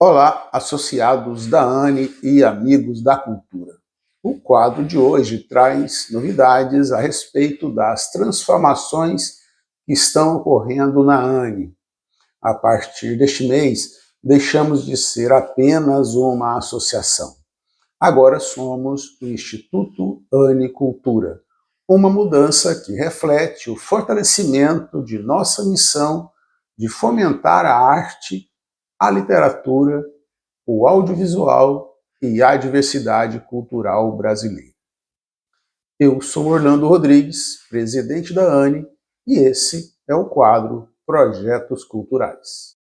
Olá, associados da ANEE e amigos da cultura. O quadro de hoje traz novidades a respeito das transformações que estão ocorrendo na ANEE. A partir deste mês, deixamos de ser apenas uma associação. Agora somos o Instituto ANEE Cultura, uma mudança que reflete o fortalecimento de nossa missão de fomentar a arte, a literatura, o audiovisual e a diversidade cultural brasileira. Eu sou Orlando Rodrigues, presidente da ANEE, e esse é o quadro Projetos Culturais.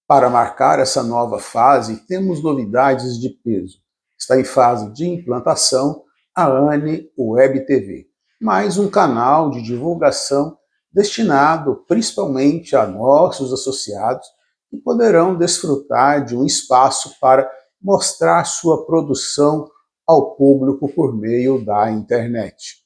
Para marcar essa nova fase, temos novidades de peso. Está em fase de implantação a ANEE Web TV, mais um canal de divulgação destinado principalmente a nossos associados que poderão desfrutar de um espaço para mostrar sua produção ao público por meio da internet.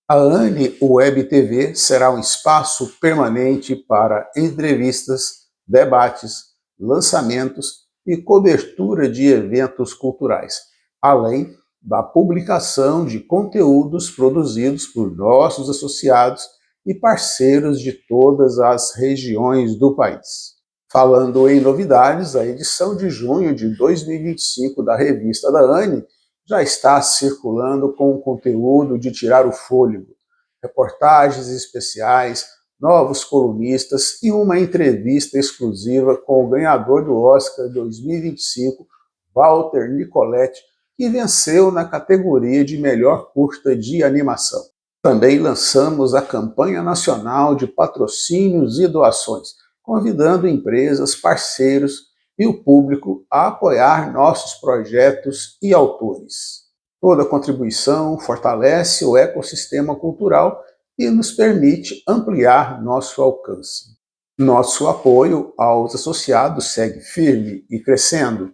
A ANEE Web TV será um espaço permanente para entrevistas, debates, lançamentos e cobertura de eventos culturais, além da publicação de conteúdos produzidos por nossos associados e parceiros de todas as regiões do país. Falando em novidades, a edição de junho de 2025 da revista da ANEE já está circulando com conteúdo de tirar o fôlego, reportagens especiais, novos colunistas e uma entrevista exclusiva com o ganhador do Oscar 2025, Walter Nicoletti, que venceu na categoria de melhor curta de animação. Também lançamos a campanha nacional de patrocínios e doações, convidando empresas, parceiros e o público a apoiar nossos projetos e autores. Toda contribuição fortalece o ecossistema cultural e nos permite ampliar nosso alcance. Nosso apoio aos associados segue firme e crescendo.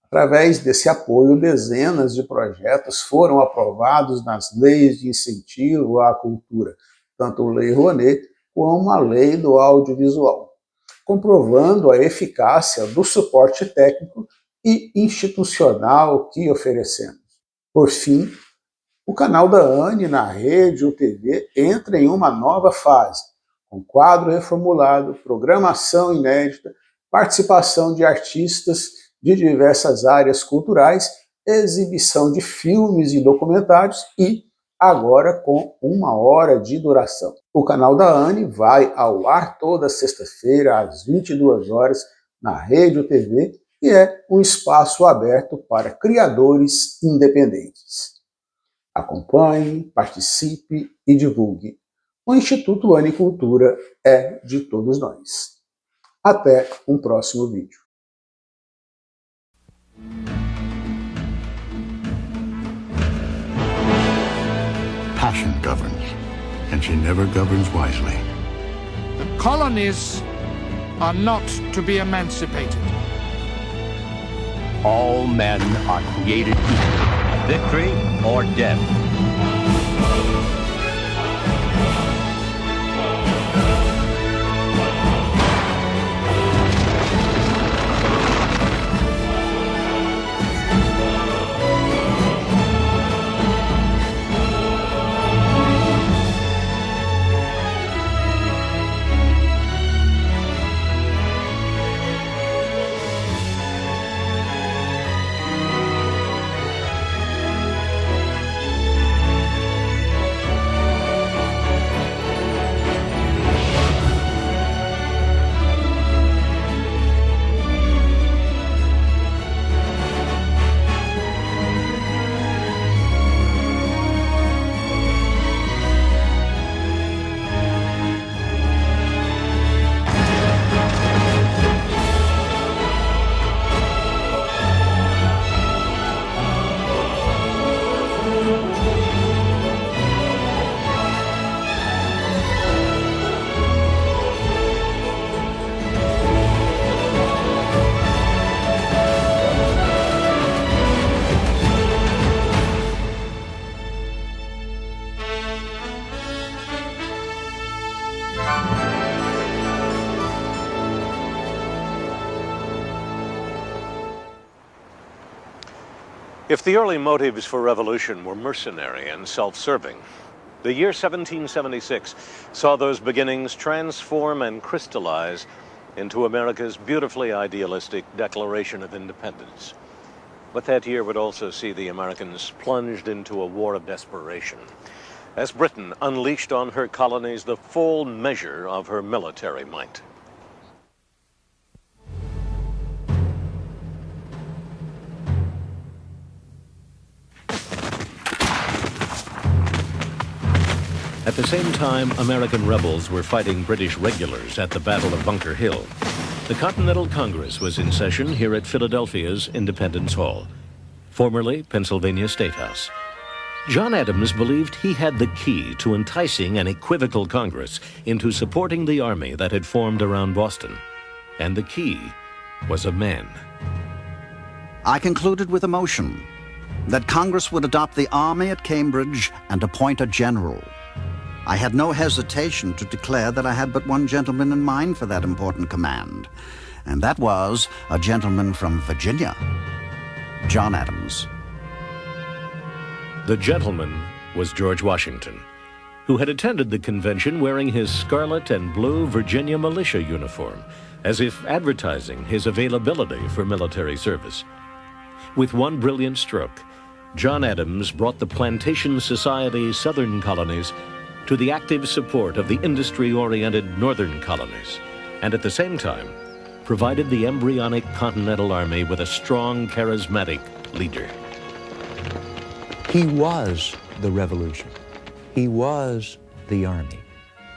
Através desse apoio, dezenas de projetos foram aprovados nas leis de incentivo à cultura, tanto a Lei Rouanet como a Lei do Audiovisual, comprovando a eficácia do suporte técnico e institucional que oferecemos. Por fim, o canal da ANEE na rede ou TV entra em uma nova fase, com quadro reformulado, programação inédita, participação de artistas de diversas áreas culturais, exibição de filmes e documentários e, agora, com 1 hora de duração. O canal da ANEE vai ao ar toda sexta-feira, às 22 horas, na rede ou TV, e é um espaço aberto para criadores independentes. Acompanhe, participe e divulgue. O Instituto ANEE Cultura é de todos nós. Até um próximo vídeo. Passion governs, and she never governs wisely. The colonies are not to be emancipated. All men are created equal, victory or death. If the early motives for revolution were mercenary and self-serving, the year 1776 saw those beginnings transform and crystallize into America's beautifully idealistic Declaration of Independence. But that year would also see the Americans plunged into a war of desperation, as Britain unleashed on her colonies the full measure of her military might. At the same time, American rebels were fighting British regulars at the Battle of Bunker Hill. The Continental Congress was in session here at Philadelphia's Independence Hall, formerly Pennsylvania State House. John Adams believed he had the key to enticing an equivocal Congress into supporting the army that had formed around Boston. And the key was a man. I concluded with emotion that Congress would adopt the army at Cambridge and appoint a general. I had no hesitation to declare that I had but one gentleman in mind for that important command, and that was a gentleman from Virginia, John Adams. The gentleman was George Washington, who had attended the convention wearing his scarlet and blue Virginia militia uniform, as if advertising his availability for military service. With one brilliant stroke, John Adams brought the Plantation Society's southern colonies to the active support of the industry-oriented northern colonies, and at the same time provided the embryonic Continental Army with a strong, charismatic leader. He was the revolution. He was the army.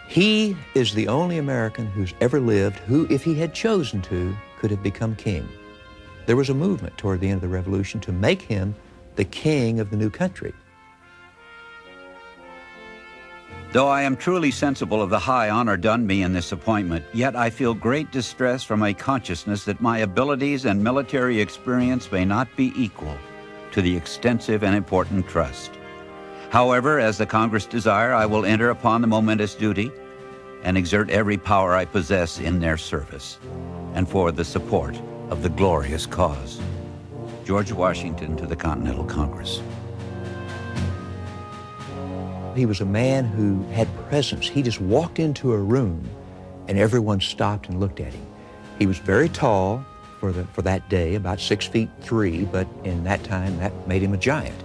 He is the only American who's ever lived who, if he had chosen to, could have become king. There was a movement toward the end of the revolution to make him the king of the new country. Though I am truly sensible of the high honor done me in this appointment, yet I feel great distress from a consciousness that my abilities and military experience may not be equal to the extensive and important trust. However, as the Congress desire, I will enter upon the momentous duty and exert every power I possess in their service and for the support of the glorious cause. George Washington to the Continental Congress. He was a man who had presence. He just walked into a room and everyone stopped and looked at him. He was very tall for that day, about 6'3", but in that time that made him a giant.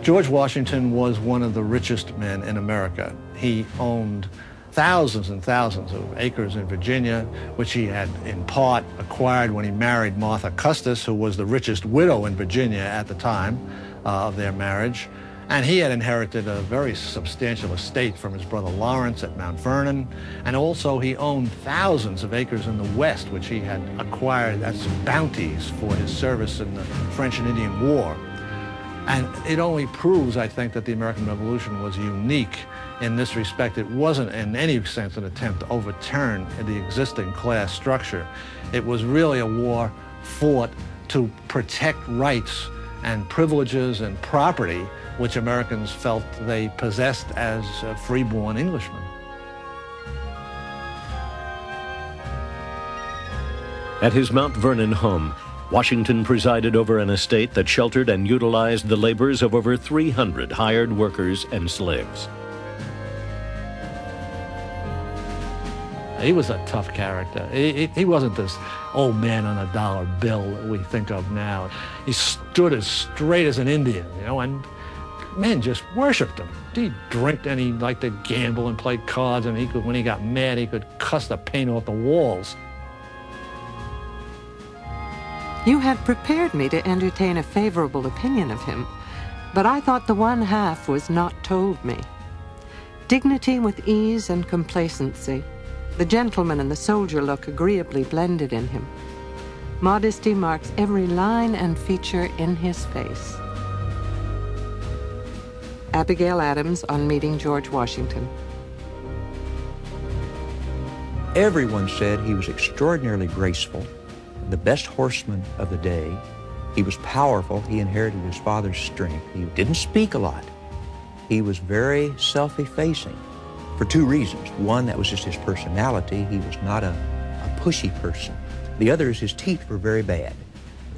George Washington was one of the richest men in America. He owned thousands and thousands of acres in Virginia, which he had in part acquired when he married Martha Custis, who was the richest widow in Virginia at the time of their marriage. And he had inherited a very substantial estate from his brother Lawrence at Mount Vernon. And also he owned thousands of acres in the West, which he had acquired as bounties for his service in the French and Indian War. And it only proves, I think, that the American Revolution was unique in this respect. It wasn't in any sense an attempt to overturn the existing class structure. It was really a war fought to protect rights and privileges and property which Americans felt they possessed as free-born Englishmen. At his Mount Vernon home, Washington presided over an estate that sheltered and utilized the labors of over 300 hired workers and slaves. He was a tough character. He wasn't this old man on a dollar bill that we think of now. He stood as straight as an Indian, you know, and men just worshipped him. He'd drink and he liked to gamble and play cards, and when he got mad, he could cuss the paint off the walls. You had prepared me to entertain a favorable opinion of him, but I thought the one half was not told me. Dignity with ease and complacency, the gentleman and the soldier look agreeably blended in him. Modesty marks every line and feature in his face. Abigail Adams on meeting George Washington. Everyone said he was extraordinarily graceful, the best horseman of the day. He was powerful. He inherited his father's strength. He didn't speak a lot. He was very self-effacing for two reasons. One, that was just his personality. He was not a pushy person. The other is his teeth were very bad.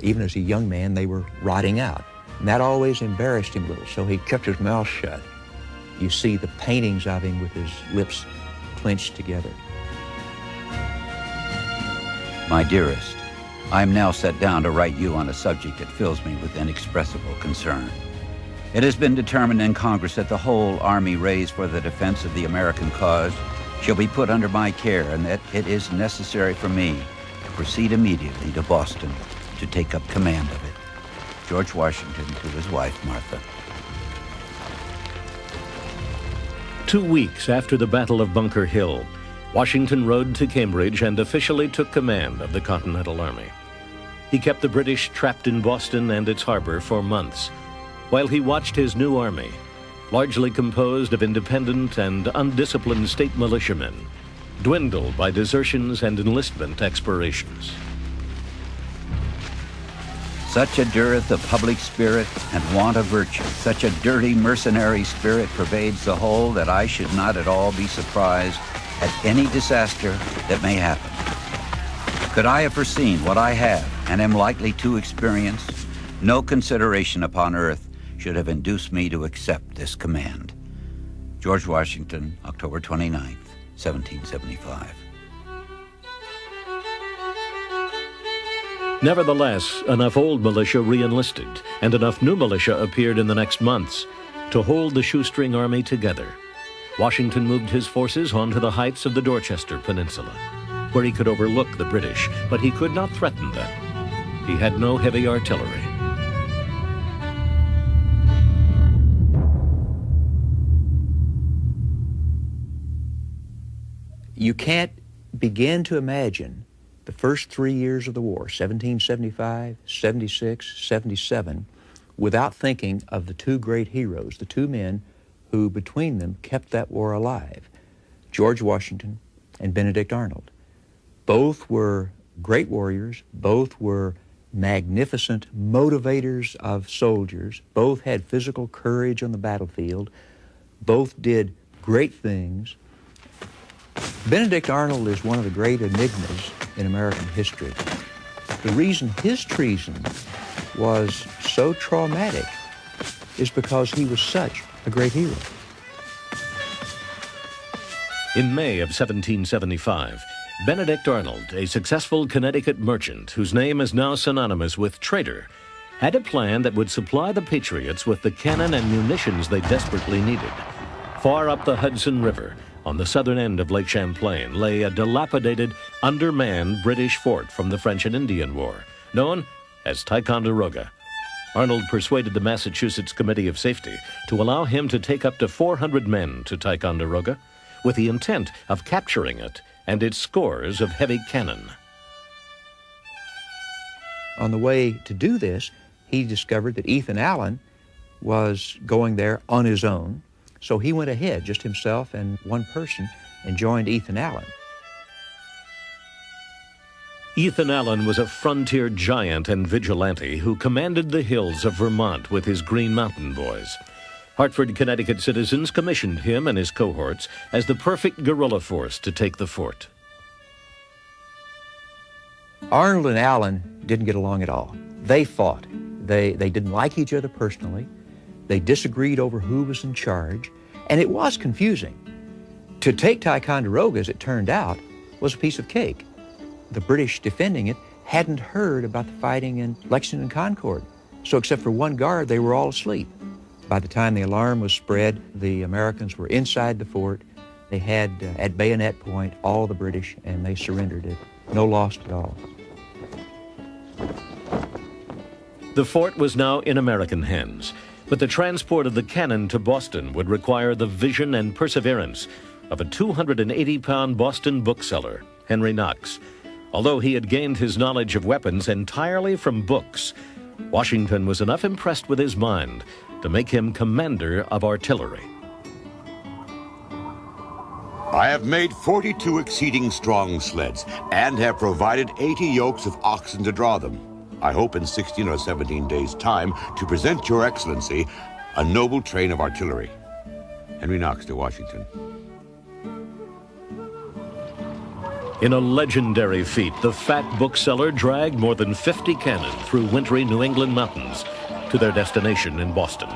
Even as a young man, they were rotting out. And that always embarrassed him a little, so he kept his mouth shut. You see the paintings of him with his lips clenched together. My dearest, I am now set down to write you on a subject that fills me with inexpressible concern. It has been determined in Congress that the whole army raised for the defense of the American cause shall be put under my care, and that it is necessary for me to proceed immediately to Boston to take up command of it. George Washington to his wife, Martha. 2 weeks after the Battle of Bunker Hill, Washington rode to Cambridge and officially took command of the Continental Army. He kept the British trapped in Boston and its harbor for months, while he watched his new army, largely composed of independent and undisciplined state militiamen, dwindle by desertions and enlistment expirations. Such a dearth of public spirit and want of virtue, such a dirty mercenary spirit pervades the whole that I should not at all be surprised at any disaster that may happen. Could I have foreseen what I have and am likely to experience, no consideration upon earth should have induced me to accept this command. George Washington, October 29th, 1775. Nevertheless, enough old militia re-enlisted, and enough new militia appeared in the next months to hold the shoestring army together. Washington moved his forces onto the heights of the Dorchester Peninsula, where he could overlook the British, but he could not threaten them. He had no heavy artillery. You can't begin to imagine the first 3 years of the war, 1775, 76, 77, without thinking of the two great heroes, the two men who, between them, kept that war alive, George Washington and Benedict Arnold. Both were great warriors, both were magnificent motivators of soldiers, both had physical courage on the battlefield, both did great things. Benedict Arnold is one of the great enigmas in American history. The reason his treason was so traumatic is because he was such a great hero. In May of 1775, Benedict Arnold, a successful Connecticut merchant whose name is now synonymous with traitor, had a plan that would supply the Patriots with the cannon and munitions they desperately needed. Far up the Hudson River, on the southern end of Lake Champlain, lay a dilapidated, undermanned British fort from the French and Indian War, known as Ticonderoga. Arnold persuaded the Massachusetts Committee of Safety to allow him to take up to 400 men to Ticonderoga, with the intent of capturing it and its scores of heavy cannon. On the way to do this, he discovered that Ethan Allen was going there on his own. So he went ahead, just himself and one person, and joined Ethan Allen. Ethan Allen was a frontier giant and vigilante who commanded the hills of Vermont with his Green Mountain Boys. Hartford, Connecticut citizens commissioned him and his cohorts as the perfect guerrilla force to take the fort. Arnold and Allen didn't get along at all. They fought. They didn't like each other personally. They disagreed over who was in charge, and it was confusing. To take Ticonderoga, as it turned out, was a piece of cake. The British defending it hadn't heard about the fighting in Lexington and Concord, so except for one guard, they were all asleep. By the time the alarm was spread, the Americans were inside the fort. They had, at bayonet point, all the British, and they surrendered it. No loss at all. The fort was now in American hands, but the transport of the cannon to Boston would require the vision and perseverance of a 280-pound Boston bookseller, Henry Knox. Although he had gained his knowledge of weapons entirely from books, Washington was enough impressed with his mind to make him commander of artillery. I have made 42 exceeding strong sleds and have provided 80 yokes of oxen to draw them. I hope in 16 or 17 days' time to present your excellency a noble train of artillery. Henry Knox to Washington. In a legendary feat, the fat bookseller dragged more than 50 cannon through wintry New England mountains to their destination in Boston.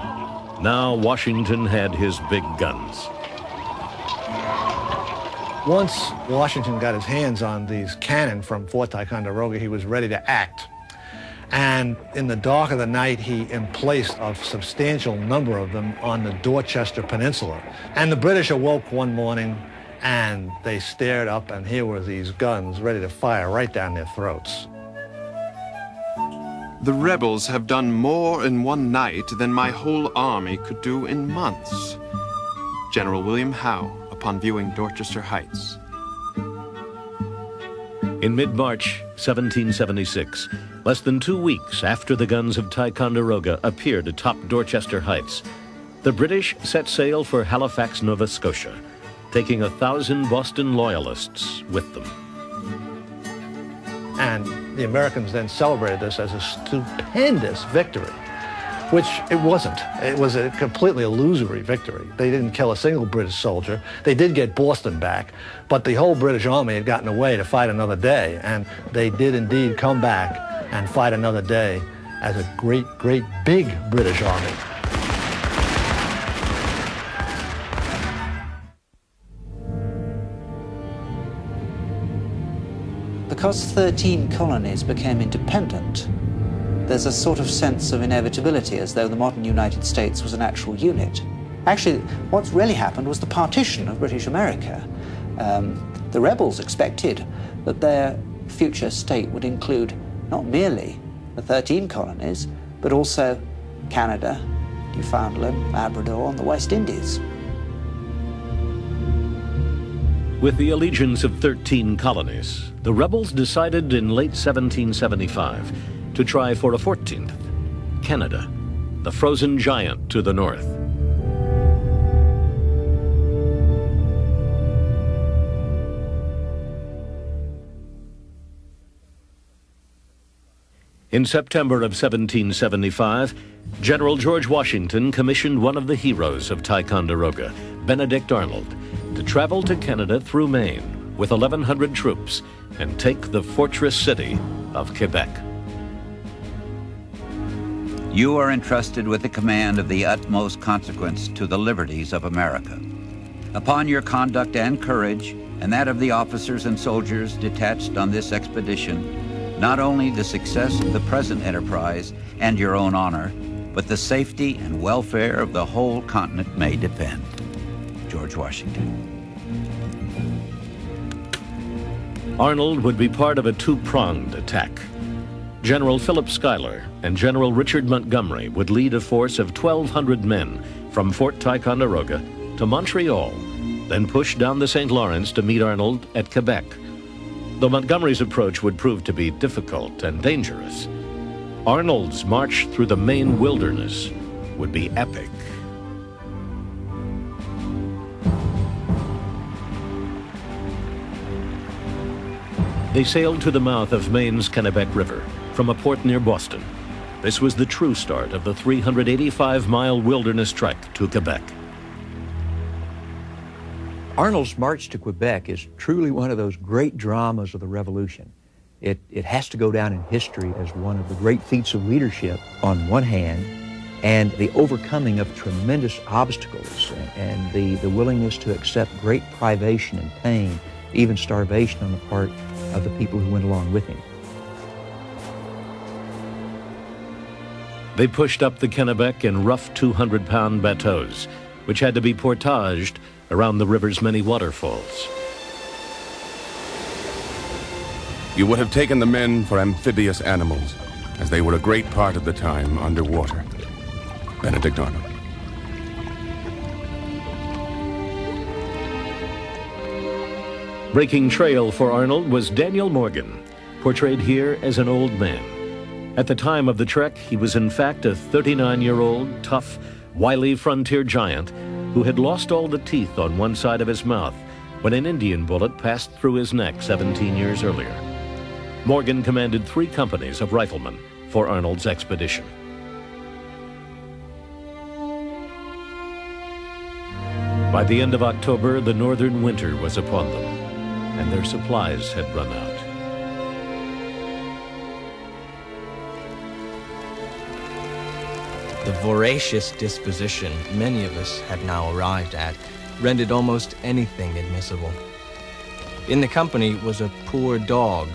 Now Washington had his big guns. Once Washington got his hands on these cannon from Fort Ticonderoga, he was ready to act. And in the dark of the night, he emplaced a substantial number of them on the Dorchester Peninsula. And the British awoke one morning and they stared up, and here were these guns ready to fire right down their throats. The rebels have done more in one night than my whole army could do in months. General William Howe, upon viewing Dorchester Heights. In mid-March 1776, less than 2 weeks after the guns of Ticonderoga appeared atop Dorchester Heights, the British set sail for Halifax, Nova Scotia, taking 1,000 Boston Loyalists with them. And the Americans then celebrated this as a stupendous victory, which it wasn't. It was a completely illusory victory. They didn't kill a single British soldier. They did get Boston back, but the whole British army had gotten away to fight another day, and they did indeed come back and fight another day as a great, great big British army. Because 13 colonies became independent, there's a sort of sense of inevitability, as though the modern United States was an actual unit. Actually, what's really happened was the partition of British America. The rebels expected that their future state would include not merely the 13 colonies, but also Canada, Newfoundland, Labrador, and the West Indies. With the allegiance of 13 colonies, the rebels decided in late 1775 to try for a 14th, Canada, the frozen giant to the north. In September of 1775, General George Washington commissioned one of the heroes of Ticonderoga, Benedict Arnold, to travel to Canada through Maine with 1,100 troops and take the fortress city of Quebec. You are entrusted with the command of the utmost consequence to the liberties of America. Upon your conduct and courage, and that of the officers and soldiers detached on this expedition, not only the success of the present enterprise and your own honor, but the safety and welfare of the whole continent may depend. George Washington. Arnold would be part of a two-pronged attack. General Philip Schuyler and General Richard Montgomery would lead a force of 1,200 men from Fort Ticonderoga to Montreal, then push down the St. Lawrence to meet Arnold at Quebec. Though Montgomery's approach would prove to be difficult and dangerous, Arnold's march through the Maine wilderness would be epic. They sailed to the mouth of Maine's Kennebec River from a port near Boston. This was the true start of the 385-mile wilderness trek to Quebec. Arnold's march to Quebec is truly one of those great dramas of the Revolution. It has to go down in history as one of the great feats of leadership on one hand, and the overcoming of tremendous obstacles and the willingness to accept great privation and pain, even starvation on the part of the people who went along with him. They pushed up the Kennebec in rough 200-pound bateaus, which had to be portaged around the river's many waterfalls. You would have taken the men for amphibious animals, as they were a great part of the time underwater. Benedict Arnold. Breaking trail for Arnold was Daniel Morgan, portrayed here as an old man. At the time of the trek, he was in fact a 39-year-old, tough, wily frontier giant who had lost all the teeth on one side of his mouth when an Indian bullet passed through his neck 17 years earlier. Morgan commanded 3 companies of riflemen for Arnold's expedition. By the end of October, the northern winter was upon them, and their supplies had run out. The voracious disposition many of us had now arrived at rendered almost anything admissible. In the company was a poor dog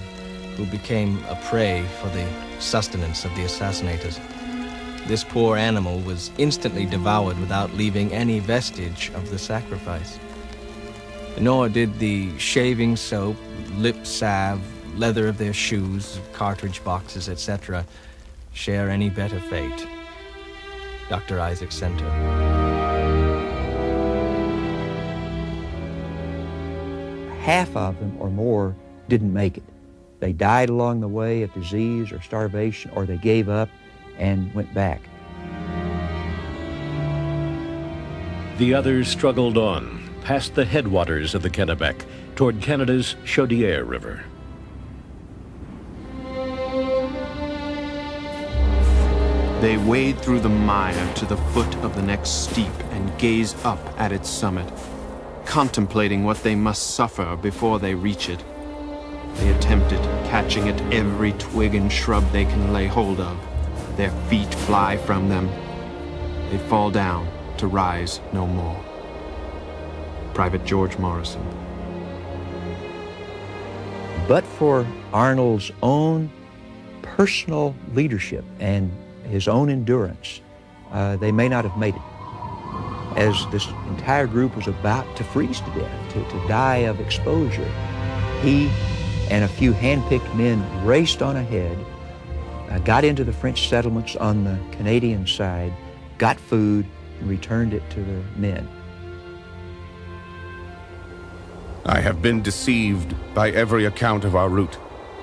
who became a prey for the sustenance of the assassinators. This poor animal was instantly devoured without leaving any vestige of the sacrifice. Nor did the shaving soap, lip salve, leather of their shoes, cartridge boxes, etc., share any better fate. Dr. Isaac Center. Half of them or more didn't make it. They died along the way of disease or starvation, or they gave up and went back. The others struggled on, past the headwaters of the Kennebec, toward Canada's Chaudière River. They wade through the mire to the foot of the next steep and gaze up at its summit, contemplating what they must suffer before they reach it. They attempted catching at every twig and shrub they can lay hold of. Their feet fly from them. They fall down to rise no more. Private George Morrison. But for Arnold's own personal leadership and his own endurance, they may not have made it. As this entire group was about to freeze to death, to die of exposure, he and a few hand-picked men raced on ahead, got into the French settlements on the Canadian side, got food, and returned it to the men. I have been deceived by every account of our route,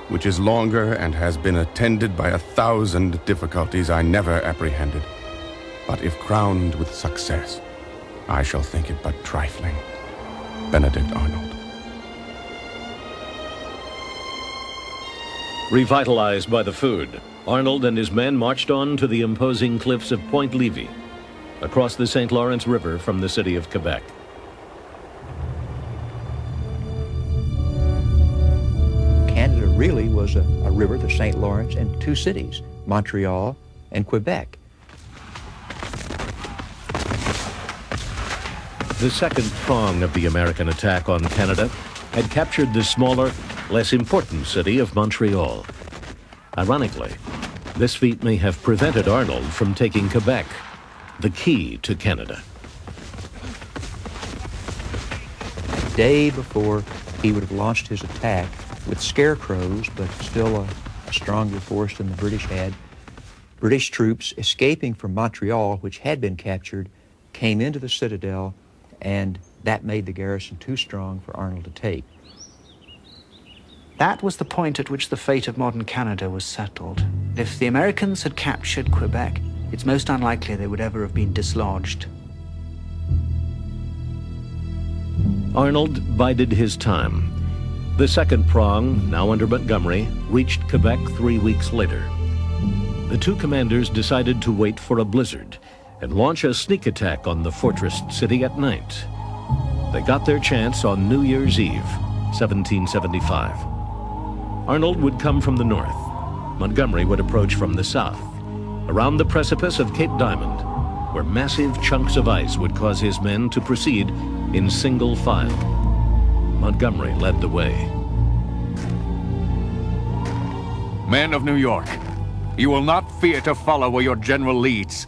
which is longer and has been attended by 1,000 difficulties I never apprehended. But if crowned with success, I shall think it but trifling. Benedict Arnold. Revitalized by the food, Arnold and his men marched on to the imposing cliffs of Point Levy, across the St. Lawrence River from the city of Quebec. Canada really was a river, the St. Lawrence, and two cities, Montreal and Quebec. The second prong of the American attack on Canada had captured the smaller, less important city of Montreal. Ironically, this feat may have prevented Arnold from taking Quebec, the key to Canada. The day before he would have launched his attack with scarecrows, but still a stronger force than the British had, British troops escaping from Montreal, which had been captured, came into the citadel, and that made the garrison too strong for Arnold to take. That was the point at which the fate of modern Canada was settled. If the Americans had captured Quebec, it's most unlikely they would ever have been dislodged. Arnold bided his time. The second prong, now under Montgomery, reached Quebec 3 weeks later. The two commanders decided to wait for a blizzard and launch a sneak attack on the fortressed city at night. They got their chance on New Year's Eve, 1775. Arnold would come from the north. Montgomery would approach from the south, around the precipice of Cape Diamond, where massive chunks of ice would cause his men to proceed in single file. Montgomery led the way. Men of New York, you will not fear to follow where your general leads.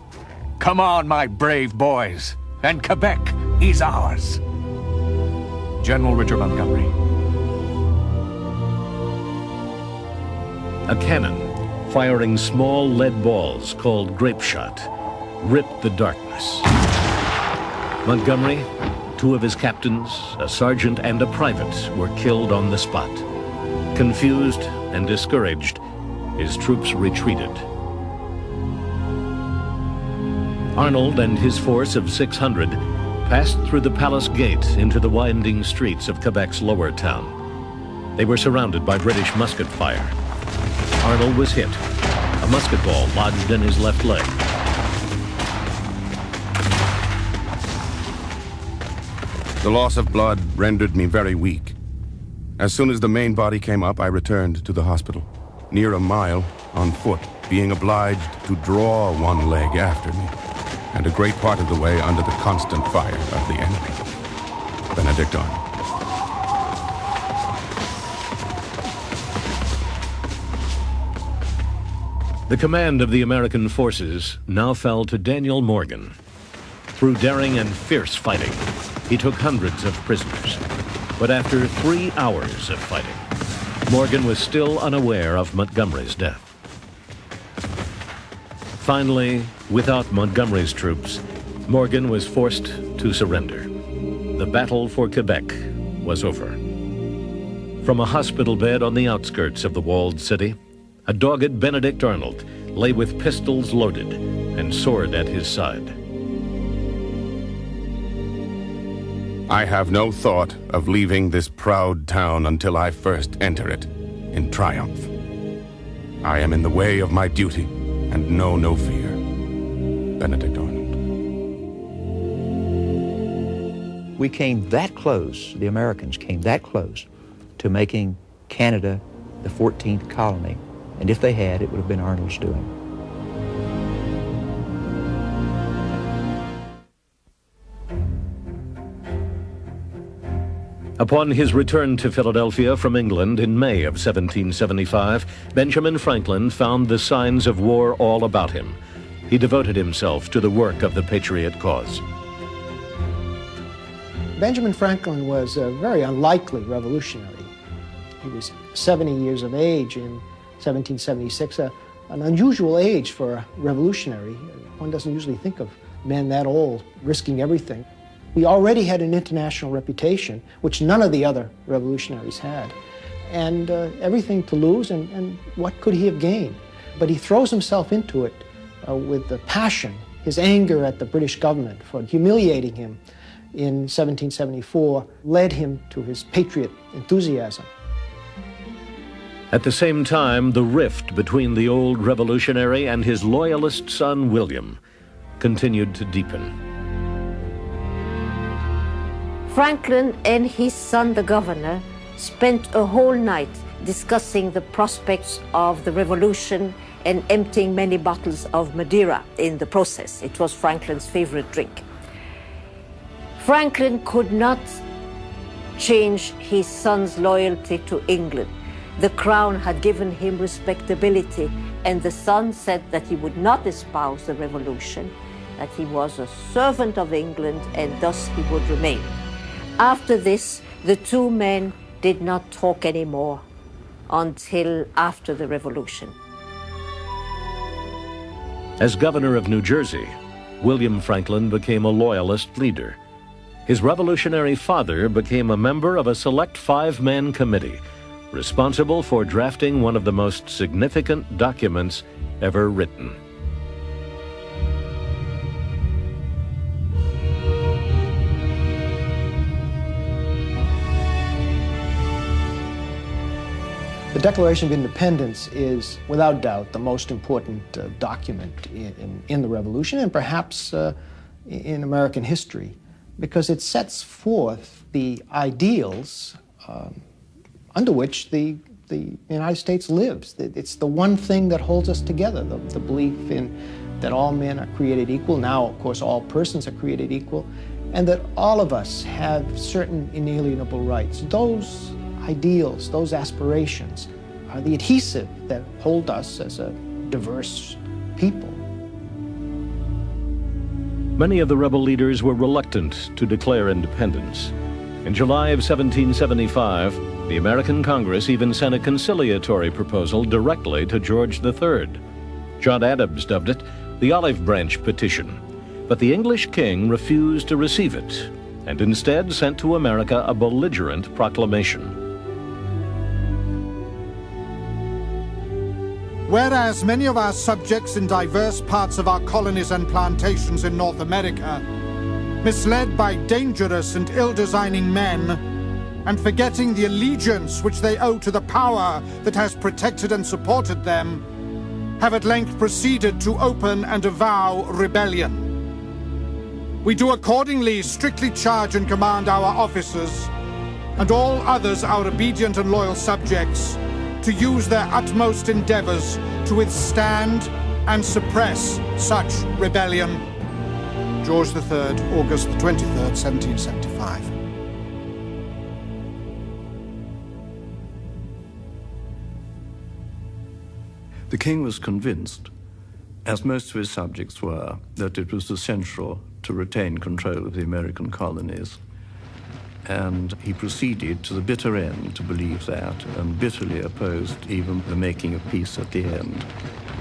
Come on, my brave boys, and Quebec is ours. General Richard Montgomery. A cannon, firing small lead balls called grape shot, ripped the darkness. Montgomery, two of his captains, a sergeant and a private, were killed on the spot. Confused and discouraged, his troops retreated. Arnold and his force of 600 passed through the Palace Gate into the winding streets of Quebec's lower town. They were surrounded by British musket fire. Arnold was hit. A musket ball lodged in his left leg. The loss of blood rendered me very weak. As soon as the main body came up, I returned to the hospital. Near a mile, on foot, being obliged to draw one leg after me, and a great part of the way under the constant fire of the enemy. Benedict Arnold. The command of the American forces now fell to Daniel Morgan. Through daring and fierce fighting, he took hundreds of prisoners. But after 3 hours of fighting, Morgan was still unaware of Montgomery's death. Finally, without Montgomery's troops, Morgan was forced to surrender. The battle for Quebec was over. From a hospital bed on the outskirts of the walled city, a dogged Benedict Arnold lay with pistols loaded and sword at his side. I have no thought of leaving this proud town until I first enter it in triumph. I am in the way of my duty and know no fear. Benedict Arnold. We came that close, the Americans came that close to making Canada the 14th colony. And if they had, it would have been Arnold's doing. Upon his return to Philadelphia from England in May of 1775, Benjamin Franklin found the signs of war all about him. He devoted himself to the work of the Patriot cause. Benjamin Franklin was a very unlikely revolutionary. He was 70 years of age in 1776, an unusual age for a revolutionary. One doesn't usually think of men that old risking everything. We already had an international reputation, which none of the other revolutionaries had, and everything to lose, and what could he have gained? But he throws himself into it with the passion. His anger at the British government for humiliating him in 1774 led him to his patriot enthusiasm. At the same time, the rift between the old revolutionary and his loyalist son, William, continued to deepen. Franklin and his son, the governor, spent a whole night discussing the prospects of the revolution and emptying many bottles of Madeira in the process. It was Franklin's favorite drink. Franklin could not change his son's loyalty to England. The crown had given him respectability, and the son said that he would not espouse the revolution, that he was a servant of England, and thus he would remain. After this, the two men did not talk anymore until after the revolution. As governor of New Jersey, William Franklin became a loyalist leader. His revolutionary father became a member of a select 5-man committee responsible for drafting one of the most significant documents ever written. The Declaration of Independence is, without doubt, the most important document in the Revolution, and perhaps in American history, because it sets forth the ideals under which the United States lives. It's the one thing that holds us together, the belief in that all men are created equal. Now, of course, all persons are created equal, and that all of us have certain inalienable rights. Those ideals, those aspirations, are the adhesive that hold us as a diverse people. Many of the rebel leaders were reluctant to declare independence. In July of 1775, the American Congress even sent a conciliatory proposal directly to George III. John Adams dubbed it the Olive Branch Petition, but the English king refused to receive it and instead sent to America a belligerent proclamation. Whereas many of our subjects in diverse parts of our colonies and plantations in North America, misled by dangerous and ill-designing men, and forgetting the allegiance which they owe to the power that has protected and supported them, have at length proceeded to open and avow rebellion. We do accordingly strictly charge and command our officers and all others our obedient and loyal subjects, to use their utmost endeavors to withstand and suppress such rebellion. George III, August the 23rd, 1775. The king was convinced, as most of his subjects were, that it was essential to retain control of the American colonies. And he proceeded to the bitter end to believe that, and bitterly opposed even the making of peace at the end.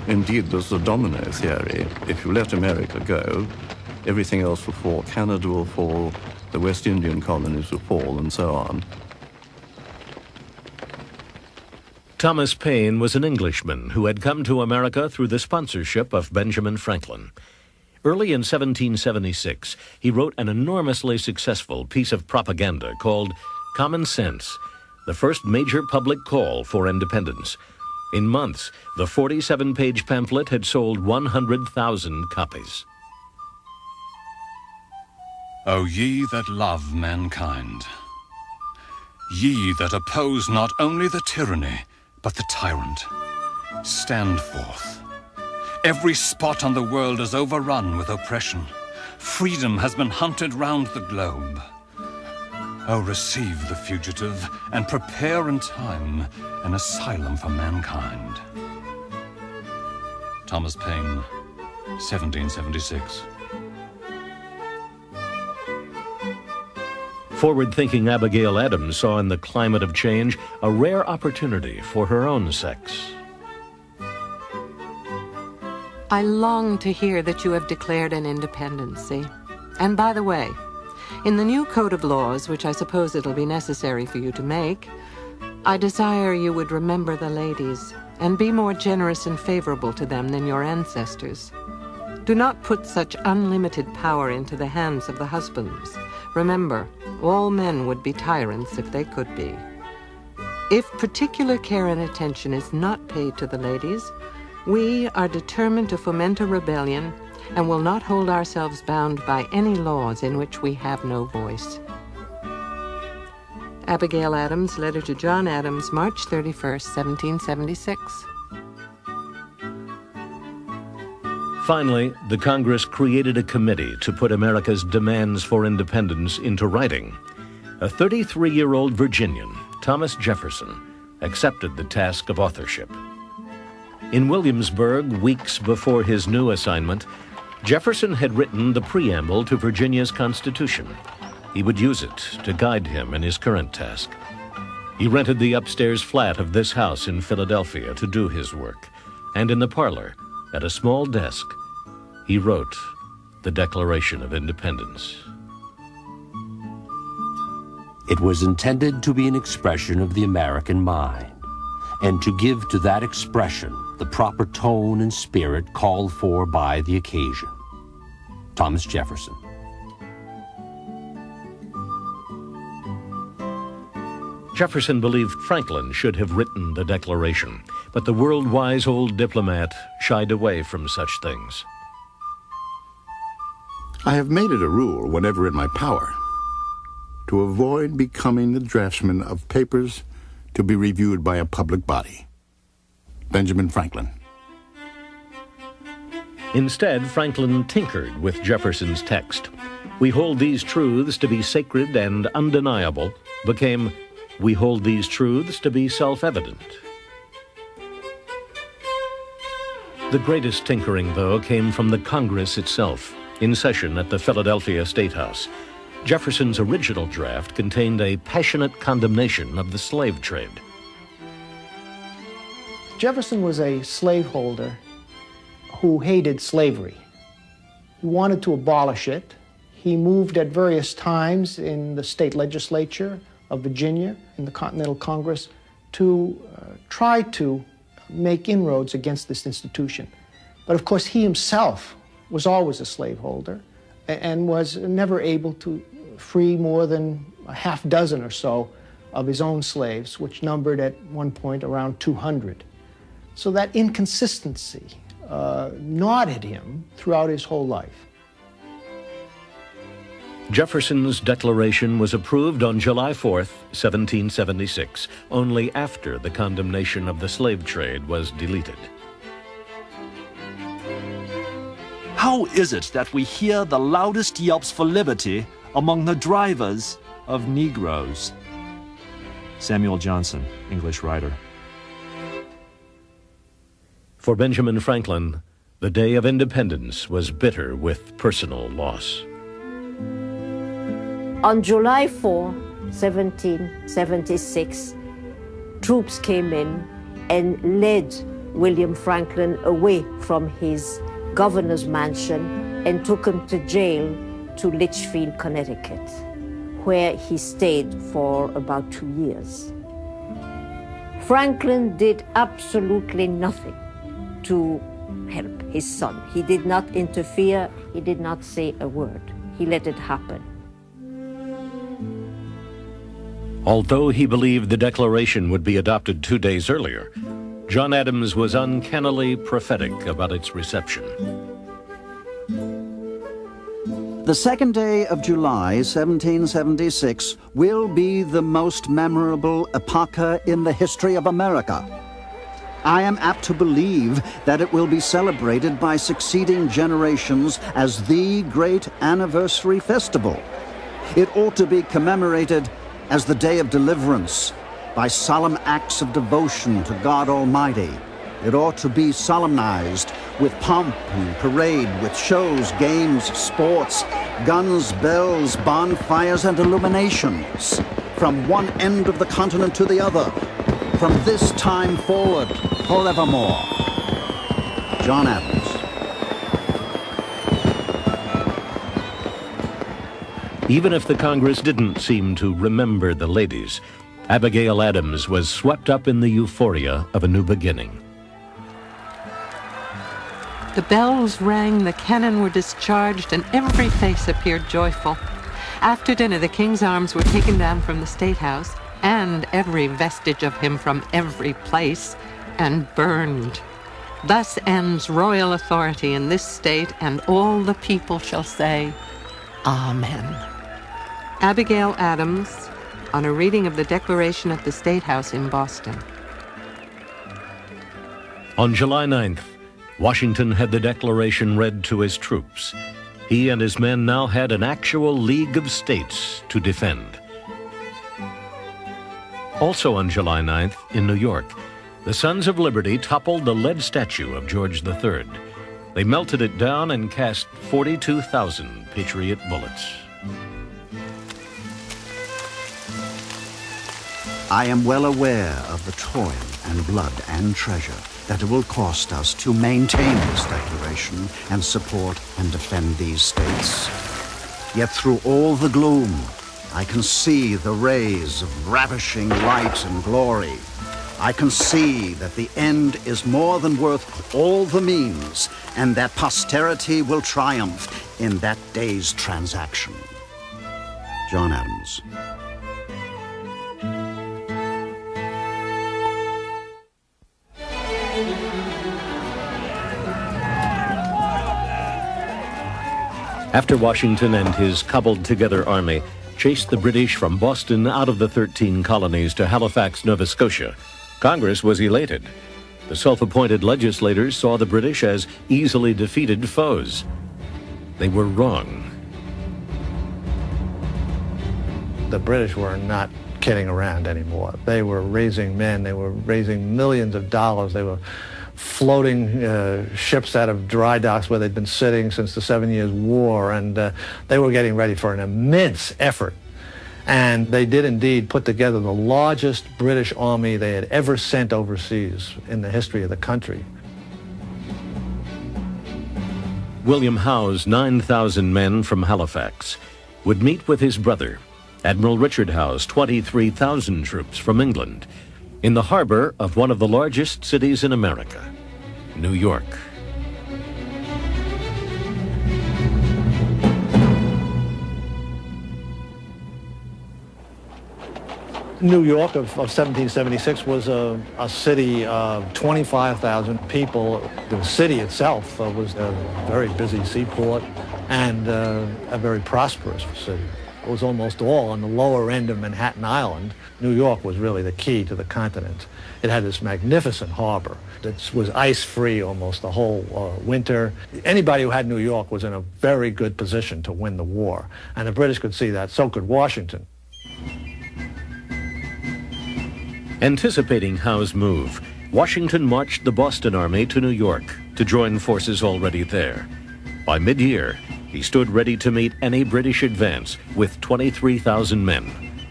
Indeed, there's the domino theory. If you let America go, everything else will fall. Canada will fall, the West Indian colonies will fall, and so on. Thomas Paine was an Englishman who had come to America through the sponsorship of Benjamin Franklin. Early in 1776, he wrote an enormously successful piece of propaganda called Common Sense, the first major public call for independence. In months, the 47-page pamphlet had sold 100,000 copies. O ye that love mankind, ye that oppose not only the tyranny, but the tyrant, stand forth. Every spot on the world is overrun with oppression. Freedom has been hunted round the globe. Oh, receive the fugitive and prepare in time an asylum for mankind. Thomas Paine, 1776. Forward-thinking Abigail Adams saw in the climate of change a rare opportunity for her own sex. I long to hear that you have declared an independency. And by the way, in the new code of laws, which I suppose it'll be necessary for you to make, I desire you would remember the ladies and be more generous and favorable to them than your ancestors. Do not put such unlimited power into the hands of the husbands. Remember, all men would be tyrants if they could be. If particular care and attention is not paid to the ladies, we are determined to foment a rebellion and will not hold ourselves bound by any laws in which we have no voice. Abigail Adams, letter to John Adams, March 31st, 1776. Finally, the Congress created a committee to put America's demands for independence into writing. A 33-year-old Virginian, Thomas Jefferson, accepted the task of authorship. In Williamsburg, weeks before his new assignment, Jefferson had written the preamble to Virginia's Constitution. He would use it to guide him in his current task. He rented the upstairs flat of this house in Philadelphia to do his work, and in the parlor, at a small desk, he wrote the Declaration of Independence. It was intended to be an expression of the American mind, and to give to that expression the proper tone and spirit called for by the occasion. Thomas Jefferson. Jefferson believed Franklin should have written the Declaration, but the world-wise old diplomat shied away from such things. I have made it a rule, whenever in my power, to avoid becoming the draftsman of papers to be reviewed by a public body. Benjamin Franklin. Instead, Franklin tinkered with Jefferson's text. "We hold these truths to be sacred and undeniable," became "We hold these truths to be self-evident." The greatest tinkering, though, came from the Congress itself, in session at the Philadelphia State House. Jefferson's original draft contained a passionate condemnation of the slave trade. Jefferson was a slaveholder who hated slavery. He wanted to abolish it. He moved at various times in the state legislature of Virginia, in the Continental Congress, to try to make inroads against this institution. But of course, he himself was always a slaveholder and was never able to free more than a half dozen or so of his own slaves, which numbered at one point around 200. So that inconsistency gnawed at him throughout his whole life. Jefferson's declaration was approved on July 4th, 1776, only after the condemnation of the slave trade was deleted. How is it that we hear the loudest yelps for liberty among the drivers of Negroes? Samuel Johnson, English writer. For Benjamin Franklin, the day of independence was bitter with personal loss. On July 4, 1776, troops came in and led William Franklin away from his governor's mansion and took him to jail to Litchfield, Connecticut, where he stayed for about 2 years. Franklin did absolutely nothing to help his son. He did not interfere. He did not say a word. He let it happen. Although he believed the Declaration would be adopted 2 days earlier, John Adams was uncannily prophetic about its reception. The second day of July, 1776, will be the most memorable epocha in the history of America. I am apt to believe that it will be celebrated by succeeding generations as the great anniversary festival. It ought to be commemorated as the day of deliverance by solemn acts of devotion to God Almighty. It ought to be solemnized with pomp and parade, with shows, games, sports, guns, bells, bonfires, and illuminations, from one end of the continent to the other, from this time forward, forevermore. John Adams. Even if the Congress didn't seem to remember the ladies, Abigail Adams was swept up in the euphoria of a new beginning. The bells rang, the cannon were discharged, and every face appeared joyful. After dinner, the king's arms were taken down from the State House, and every vestige of him from every place, and burned. Thus ends royal authority in this state, and all the people shall say, Amen. Abigail Adams, on a reading of the Declaration at the State House in Boston. On July 9th, Washington had the Declaration read to his troops. He and his men now had an actual League of States to defend. Also on July 9th, in New York, the Sons of Liberty toppled the lead statue of George III. They melted it down and cast 42,000 Patriot bullets. I am well aware of the toil and blood and treasure that it will cost us to maintain this declaration and support and defend these states. Yet through all the gloom, I can see the rays of ravishing light and glory. I can see that the end is more than worth all the means, and that posterity will triumph in that day's transaction. John Adams. After Washington and his cobbled-together army chased the British from Boston out of the 13 colonies to Halifax, Nova Scotia, Congress was elated. The self-appointed legislators saw the British as easily defeated foes. They were wrong. The British were not kidding around anymore. They were raising men. They were raising millions of dollars. They were floating ships out of dry docks where they'd been sitting since the 7 Years' War, and they were getting ready for an immense effort. And they did indeed put together the largest British army they had ever sent overseas in the history of the country. William Howe's 9,000 men from Halifax would meet with his brother, Admiral Richard Howe's 23,000 troops from England, in the harbor of one of the largest cities in America, New York. New York of 1776 was a city of 25,000 people. The city itself was a very busy seaport. and a very prosperous city. It was almost all on the lower end of Manhattan Island. New York was really the key to the continent. It had this magnificent harbor that was ice-free almost the whole winter. Anybody who had New York was in a very good position to win the war, and the British could see that. So could Washington. Anticipating Howe's move, Washington marched the Boston Army to New York to join forces already there. By mid-year, he stood ready to meet any British advance with 23,000 men,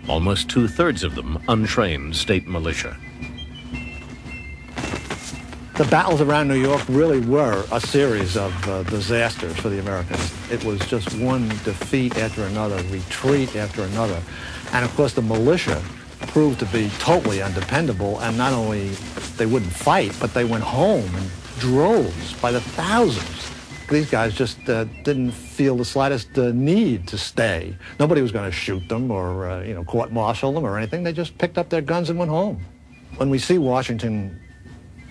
almost two-thirds of them untrained state militia. The battles around New York really were a series of disasters for the Americans. It was just one defeat after another, retreat after another. And of course the militia proved to be totally undependable, and not only they wouldn't fight, but they went home in droves by the thousands. These guys just didn't feel the slightest need to stay. Nobody was going to shoot them or court-martial them or anything. They just picked up their guns and went home. When we see Washington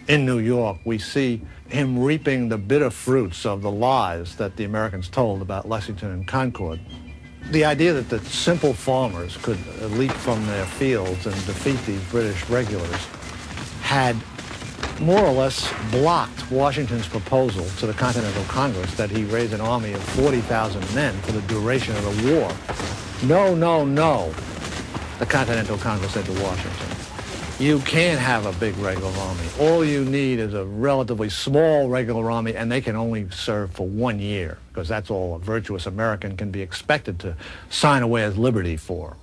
in New York, we see him reaping the bitter fruits of the lies that the Americans told about Lexington and Concord. The idea that the simple farmers could leap from their fields and defeat these British regulars had more or less blocked Washington's proposal to the Continental Congress that he raise an army of 40,000 men for the duration of the war. No, no, no, the Continental Congress said to Washington. You can't have a big regular army. All you need is a relatively small regular army, and they can only serve for 1 year, because that's all a virtuous American can be expected to sign away his liberty for.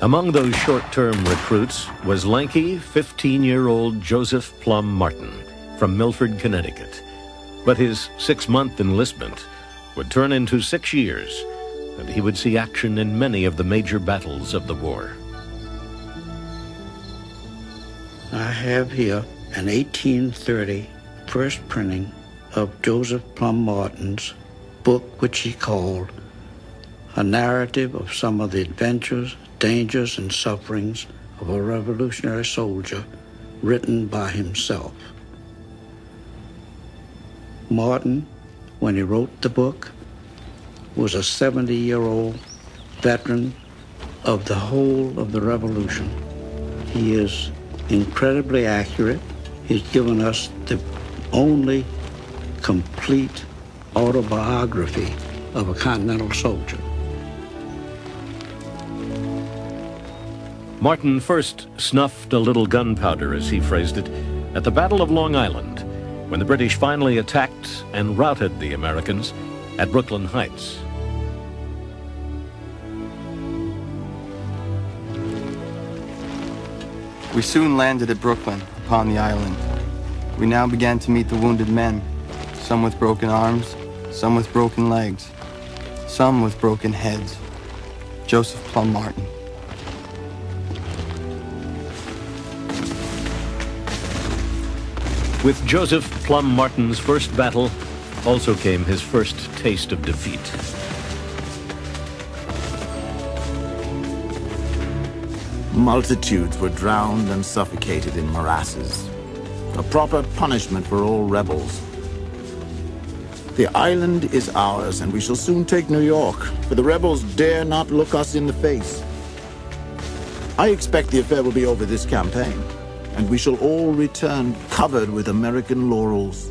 Among those short-term recruits was lanky 15-year-old Joseph Plum Martin from Milford, Connecticut. But his 6-month enlistment would turn into 6 years, and he would see action in many of the major battles of the war. I have here an 1830 first printing of Joseph Plum Martin's book, which he called A Narrative of Some of the Adventures, Dangers, and Sufferings of a Revolutionary Soldier, written by himself. Martin, when he wrote the book, was a 70-year-old veteran of the whole of the Revolution. He is incredibly accurate. He's given us the only complete autobiography of a Continental soldier. Martin first snuffed a little gunpowder, as he phrased it, at the Battle of Long Island, when the British finally attacked and routed the Americans at Brooklyn Heights. We soon landed at Brooklyn, upon the island. We now began to meet the wounded men, some with broken arms, some with broken legs, some with broken heads. Joseph Plum Martin. With Joseph Plum Martin's first battle also came his first taste of defeat. Multitudes were drowned and suffocated in morasses, a proper punishment for all rebels. The island is ours, and we shall soon take New York, for the rebels dare not look us in the face. I expect the affair will be over this campaign, and we shall all return covered with American laurels,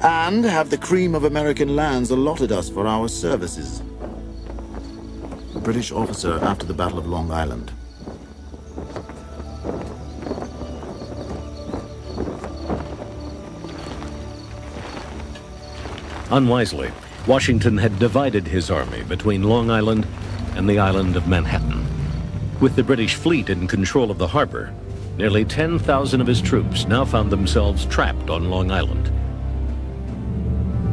and have the cream of American lands allotted us for our services. A British officer after the Battle of Long Island. Unwisely, Washington had divided his army between Long Island and the island of Manhattan. With the British fleet in control of the harbor, nearly 10,000 of his troops now found themselves trapped on Long Island.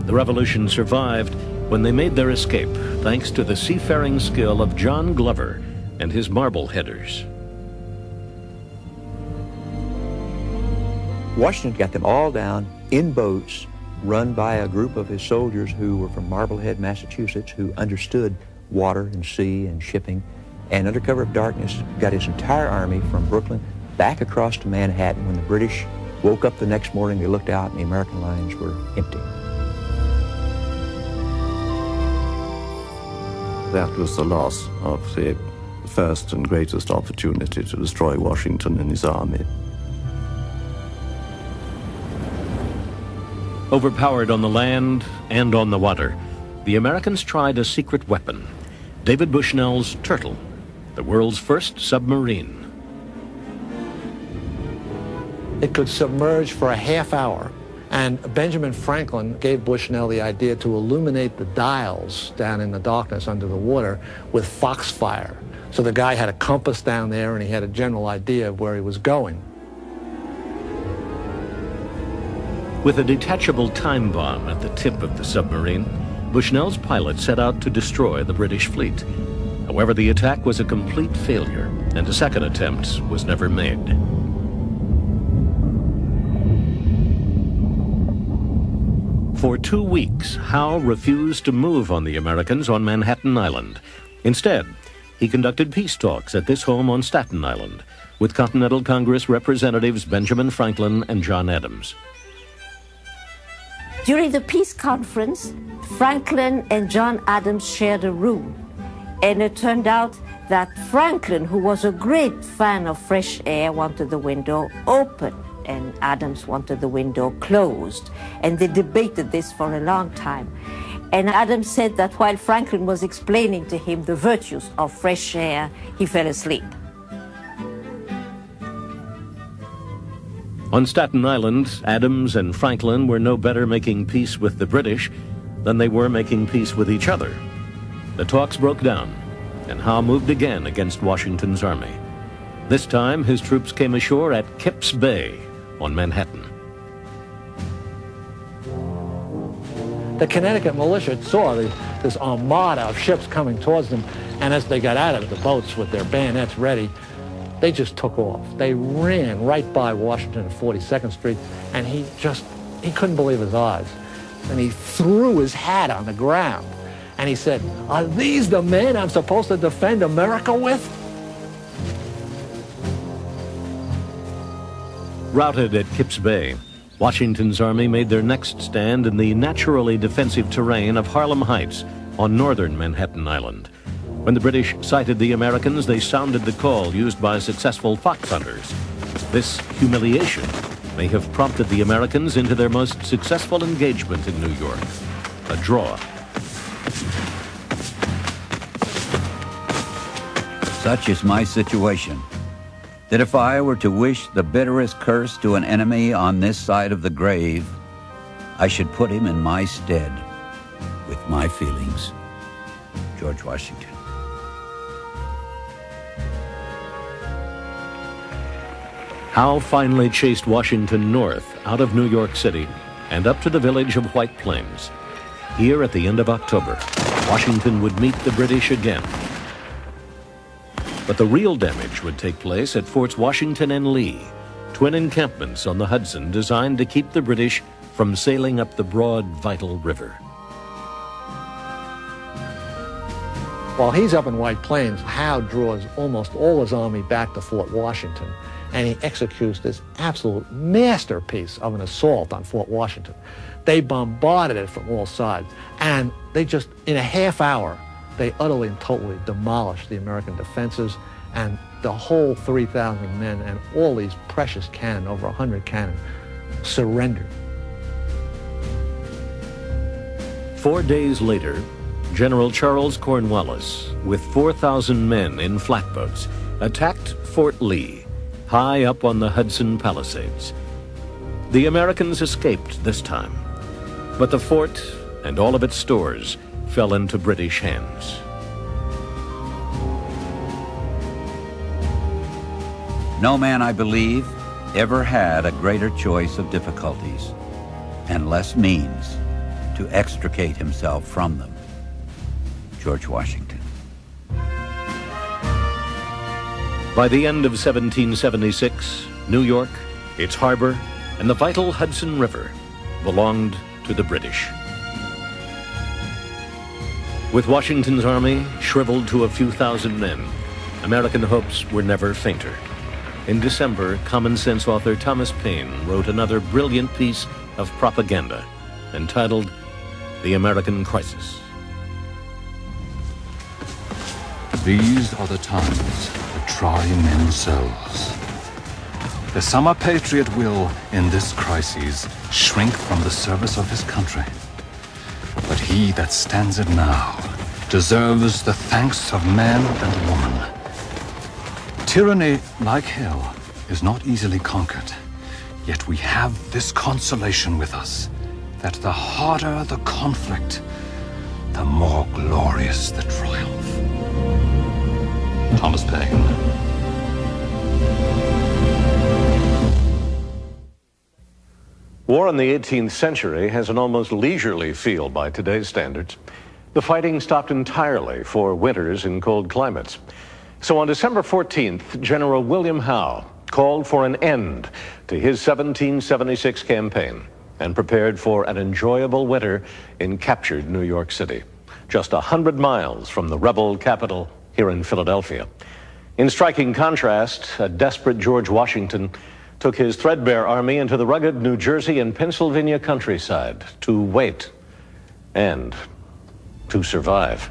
The revolution survived when they made their escape thanks to the seafaring skill of John Glover and his Marbleheaders. Washington got them all down in boats run by a group of his soldiers who were from Marblehead, Massachusetts, who understood water and sea and shipping, and under cover of darkness got his entire army from Brooklyn back across to Manhattan when the British woke up the next morning, they looked out, and the American lines were empty. That was the loss of the first and greatest opportunity to destroy Washington and his army. Overpowered on the land and on the water, the Americans tried a secret weapon, David Bushnell's Turtle, the world's first submarine. It could submerge for a half hour. And Benjamin Franklin gave Bushnell the idea to illuminate the dials down in the darkness under the water with foxfire. So the guy had a compass down there and he had a general idea of where he was going. With a detachable time bomb at the tip of the submarine, Bushnell's pilot set out to destroy the British fleet. However, the attack was a complete failure, and a second attempt was never made. For 2 weeks, Howe refused to move on the Americans on Manhattan Island. Instead, he conducted peace talks at this home on Staten Island with Continental Congress representatives Benjamin Franklin and John Adams. During the peace conference, Franklin and John Adams shared a room. And it turned out that Franklin, who was a great fan of fresh air, wanted the window open, and Adams wanted the window closed. And they debated this for a long time. And Adams said that while Franklin was explaining to him the virtues of fresh air, he fell asleep. On Staten Island, Adams and Franklin were no better making peace with the British than they were making peace with each other. The talks broke down, and Howe moved again against Washington's army. This time, his troops came ashore at Kip's Bay on Manhattan. The Connecticut militia saw this armada of ships coming towards them, and as they got out of the boats with their bayonets ready, they just took off. They ran right by Washington and 42nd Street, and he couldn't believe his eyes. And he threw his hat on the ground, and he said, "Are these the men I'm supposed to defend America with?" Routed at Kip's Bay, Washington's army made their next stand in the naturally defensive terrain of Harlem Heights on northern Manhattan Island. When the British sighted the Americans, they sounded the call used by successful fox hunters. This humiliation may have prompted the Americans into their most successful engagement in New York, a draw. Such is my situation, that if I were to wish the bitterest curse to an enemy on this side of the grave, I should put him in my stead with my feelings. George Washington. Howe finally chased Washington north out of New York City and up to the village of White Plains. Here at the end of October, Washington would meet the British again. But the real damage would take place at Forts Washington and Lee, twin encampments on the Hudson designed to keep the British from sailing up the broad, vital river. While he's up in White Plains, Howe draws almost all his army back to Fort Washington, and he executes this absolute masterpiece of an assault on Fort Washington. They bombarded it from all sides, and they just, in a half hour, they utterly and totally demolished the American defenses, and the whole 3,000 men and all these precious cannon, over 100 cannon, surrendered. 4 days later, General Charles Cornwallis, with 4,000 men in flatboats, attacked Fort Lee, high up on the Hudson Palisades. The Americans escaped this time, but the fort and all of its stores fell into British hands. No man, I believe, ever had a greater choice of difficulties and less means to extricate himself from them. George Washington. By the end of 1776, New York, its harbor, and the vital Hudson River belonged to the British. With Washington's army shriveled to a few thousand men, American hopes were never fainter. In December, common sense author Thomas Paine wrote another brilliant piece of propaganda entitled The American Crisis. These are the times that try men's souls. The summer patriot will, in this crisis, shrink from the service of his country. But he that stands it now deserves the thanks of man and woman. Tyranny, like hell, is not easily conquered. Yet we have this consolation with us, that the harder the conflict, the more glorious the triumph. Thomas Paine. War in the 18th century has an almost leisurely feel by today's standards. The fighting stopped entirely for winters in cold climates. So on December 14th, General William Howe called for an end to his 1776 campaign and prepared for an enjoyable winter in captured New York City, just 100 miles from the rebel capital here in Philadelphia. In striking contrast, a desperate George Washington took his threadbare army into the rugged New Jersey and Pennsylvania countryside to wait and to survive.